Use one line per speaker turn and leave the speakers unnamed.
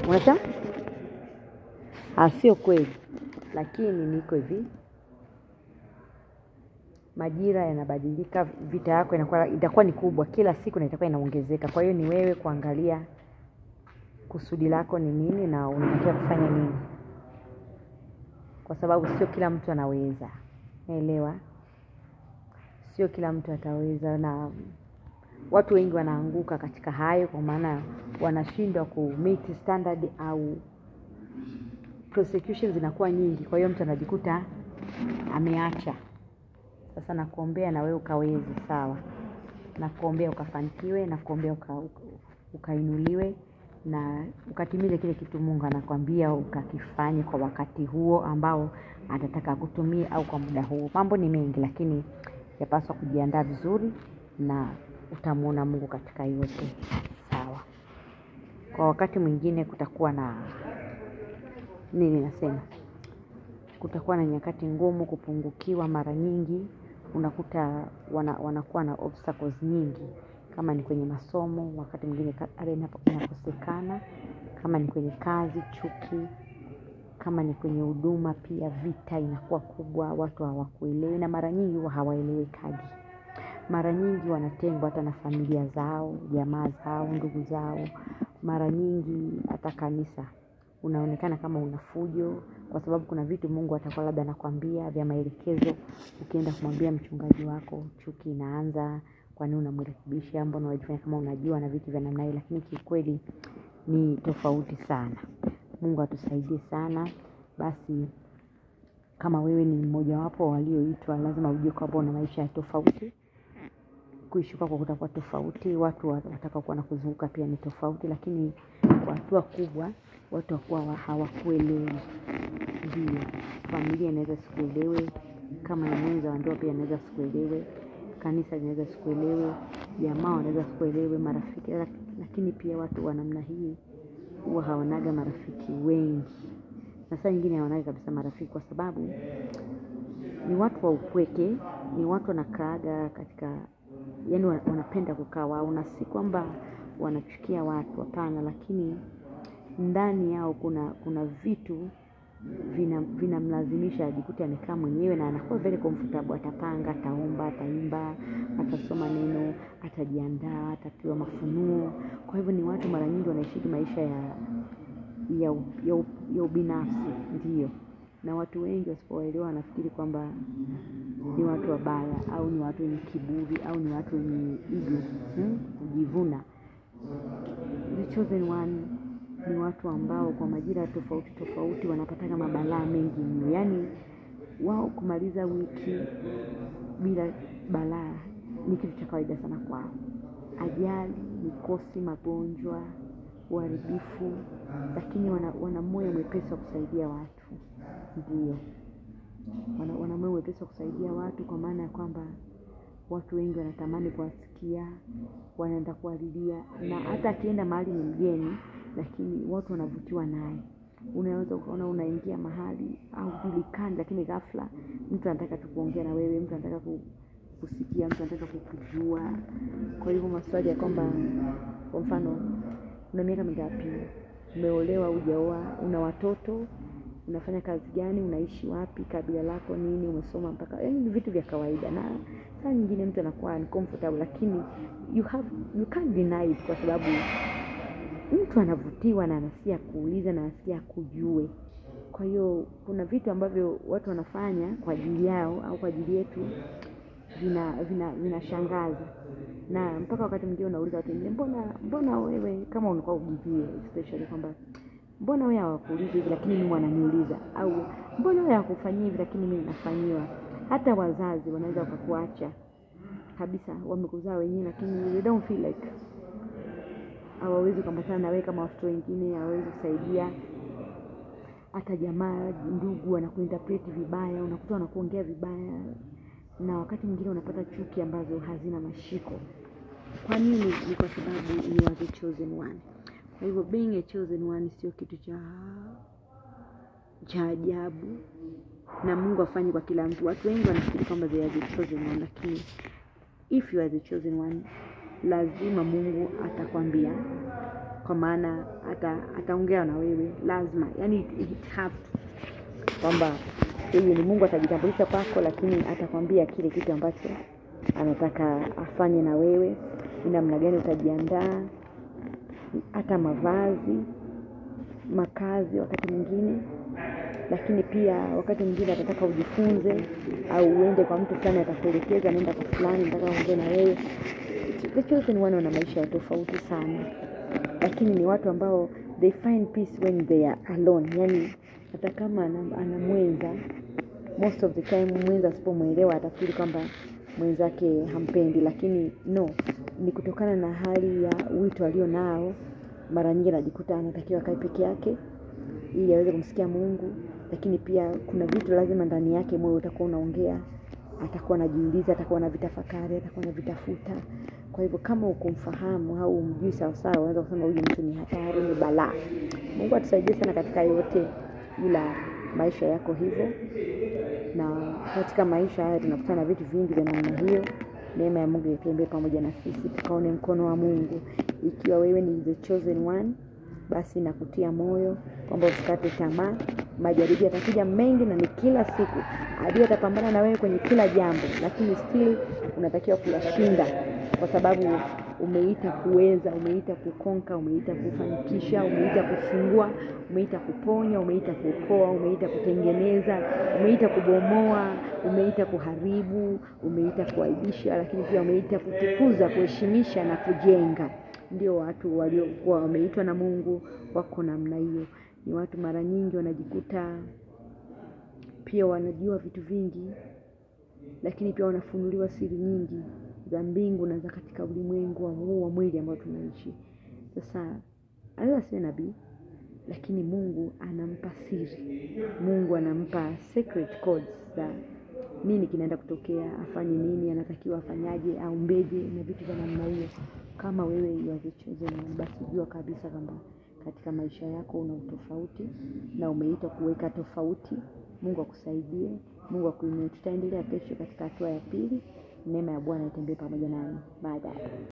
Unasema? Sio kweli. Lakini niko hivi. Majira yanabadilika, vita yako itakuwa ni kubwa kila siku na itakuwa inaongezeka. Kwa hiyo ni wewe kuangalia kusudi lako ni nini na unataka kufanya nini. Kwa sababu sio kila mtu anaweza. Naelewa? Sio kila mtu ataweza, na watu wengi wanaanguka katika hayo kwa maana wanashindwa ku-meet standard au prosecutions zinakuwa nyingi. Kwa hiyo mtu anajikuta ameacha. Sasa nakuombea na wewe ukaweze, sawa. Nakuombea ukafanikiwe, nakuombea ukainuliwe na ukatimize kile kitu Mungu anakuambia ukakifanye kwa wakati huo ambao atataka kutumia au kwa muda huo. Mambo ni mengi lakini yapaswa kujiandaa vizuri na utamuona Mungu katika yote. Sawa. Kwa wakati mwingine kutakuwa na kutakuwa na nyakati ngumu, kupungukiwa mara nyingi, unakuta wanakuwa na obstacles nyingi. Kama ni kwenye masomo, wakati mwingine inakosekana. Kama ni kwenye kazi, chuki. Kama ni kwenye huduma pia vita inakuwa kubwa, watu hawakuelewi na mara nyingi hawaelewekaji. Mara nyingi wanatengwa hata na familia zao, jamaa zao, ndugu zao. Mara nyingi hata kanisa unaonekana kama unafujo kwa sababu kuna vitu Mungu atakuwa labda anakuambia vya maelekezo. Ukienda kumwambia mchungaji wako, chuki inaanza. Kwa nini unamrekebisha? Mbona unajifanya kama unajua na vitu vya namna hiyo, lakini kikweli ni tofauti sana. Mungu atusaidie sana. Basi kama wewe ni mmoja wapo walioitwa, lazima ujue kwamba una maisha ya tofauti. Kuishi kwako kutakuwa tofauti, watu watakao kuwa nakuzunguka pia ni tofauti, lakini kwa hatua kubwa watu wakuwa hawakuelewi. Ndio, familia inaweza sikuelewe, kama ni mwenza wa ndoa pia inaweza sikuelewe, kanisa inaweza sikuelewe, jamaa wanaweza sikuelewe, marafiki, lakini pia watu wa namna hii huwa hawanaga marafiki wengi. Na saa nyingine hawanaga kabisa marafiki kwa sababu ni watu wa upweke, ni watu wanakaaga katika, yani wanapenda kukaa wao, na si kwamba wanachukia watu, hapana, lakini ndani yao kuna vitu vinamlazimisha ajikute amekaa mwenyewe na anakuwa very comfortable. Atapanga, ataomba, ataimba, atasoma neno, atajiandaa, atatiwa mafunuo. Kwa hivyo ni watu mara nyingi wanaishi maisha ya ubinafsi, ndio. Na watu wengi wasipoelewa wanafikiri kwamba ni watu wabaya au ni watu wenye kiburi au ni watu wenye ego, kujivuna. The chosen one ni watu ambao kwa majira tofauti tofauti wanapata mabalaa mengi mno. Yaani wao kumaliza wiki bila balaa ni kitu cha kawaida sana kwao. Ajali, mikosi, magonjwa, uharibifu, lakini wana moyo mwepesi wa kusaidia watu. Ndio. Wana moyo mwepesi wa kusaidia watu kwa maana ya kwamba watu wengi wanatamani kuwasikia, wanaenda kuwalilia, na hata akienda mahali ni mgeni lakini watu wanavutiwa naye. Unaweza kuona unaingia mahali au hujulikani lakini ghafla mtu anataka tu kuongea na wewe, mtu anataka kusikia, mtu anataka kukujua. Kwa hivyo maswali ya kwamba kwa mfano una miaka mingapi, umeolewa, hujaoa, una watoto, unafanya kazi gani, unaishi wapi, kabila lako nini, umesoma mpaka, yaani ni vitu vya kawaida. Na saa nyingine mtu anakuwa uncomfortable lakini you can't deny it kwa sababu mtu anavutiwa na anasikia kuuliza na anasikia kujue. Kwa hiyo kuna vitu ambavyo watu wanafanya kwa ajili yao au kwa ajili yetu vinashangaza. Na mpaka wakati mwingine unauliza watu wengine, mbona wewe, kama unakuwa ujivie especially kwamba mbona wewe hawakuuliza hivi lakini mimi wananiuliza, au mbona wewe hakufanyia hivi lakini mimi nafanyiwa. Hata wazazi wanaweza wakakuacha kabisa, wamekuzaa wenyewe lakini they don't feel like hawawezi kuambatana na wewe kama watoto wengine, hawawezi kusaidia. Hata jamaa, ndugu wanakuinterpret vibaya, unakuta wanakuongea vibaya, na wakati mwingine unapata chuki ambazo hazina mashiko. Kwa nini? Ni kwa sababu you are the chosen one. Kwa hivyo being a chosen one sio kitu cha ajabu, na Mungu afanye kwa kila mtu. Watu wengi wanafikiri kwamba they are the chosen one, lakini if you are the chosen one lazima Mungu atakwambia kwa maana ataongea na wewe lazima, yani it have kwamba yeye ni Mungu atajitambulisha kwako, lakini atakwambia kile kitu ambacho anataka afanye na wewe, ni namna gani utajiandaa, hata mavazi, makazi wakati mwingine. Lakini pia wakati mwingine atataka ujifunze au uende kwa mtu fulani atakuelekeza, nenda kwa fulani nataka aongee na wewe. The children wana maisha ya tofauti sana, lakini ni watu ambao they find peace when they are alone. Yani hata kama ana mwenza, most of the time mwenza asipomuelewa atafikiri kwamba mwenzake hampendi, lakini no, ni kutokana na hali ya wito alio nao. Mara nyingi anajikuta anatakiwa kae peke yake ili aweze kumsikia Mungu, lakini pia kuna vitu lazima ndani yake moyo utakuwa unaongea, atakuwa anajiuliza, atakuwa anavitafakari, atakuwa anavitafuta. Kwa hivyo kama ukumfahamu au umjui sawa sawa, unaweza kusema huyu mtu ni hatari, ni balaa. Mungu atusaidie sana katika yote, ila maisha yako hivyo. Na katika maisha haya tunakutana na vitu vingi vya namna hiyo. Neema ya Mungu itembee pamoja na sisi, tukaone mkono wa Mungu. Ikiwa wewe ni the chosen one, basi nakutia moyo kwamba usikate tamaa. Majaribu yatakuja mengi na ni kila siku. Adui atapambana na wewe kwenye kila jambo, lakini still unatakiwa kuyashinda, kwa sababu umeita kuweza, umeita kukonka, umeita kufanikisha, umeita kufungua, umeita kuponya, umeita kuokoa, umeita kutengeneza, umeita kubomoa, umeita kuharibu, umeita kuaibisha, lakini pia umeita kutukuza, kuheshimisha na kujenga. Ndio watu waliokuwa wameitwa na Mungu wako namna hiyo. Ni watu mara nyingi wanajikuta pia wanajua vitu vingi, lakini pia wanafunuliwa siri nyingi za mbingu na za katika ulimwengu wa mwili ambao tunaishi. Sasa anaweza siwe nabii, lakini Mungu anampa siri. Mungu anampa secret codes za nini kinaenda kutokea, afanye nini, anatakiwa afanyaje, aombeje na vitu vya namna hiyo. Kama wewe yavichoze, basi jua kabisa kwamba katika maisha yako una utofauti na umeitwa kuweka tofauti. Mungu akusaidie, Mungu akuinue. Tutaendelea kesho katika hatua ya pili. Neema ya Bwana itembee pamoja nami. Baadaye.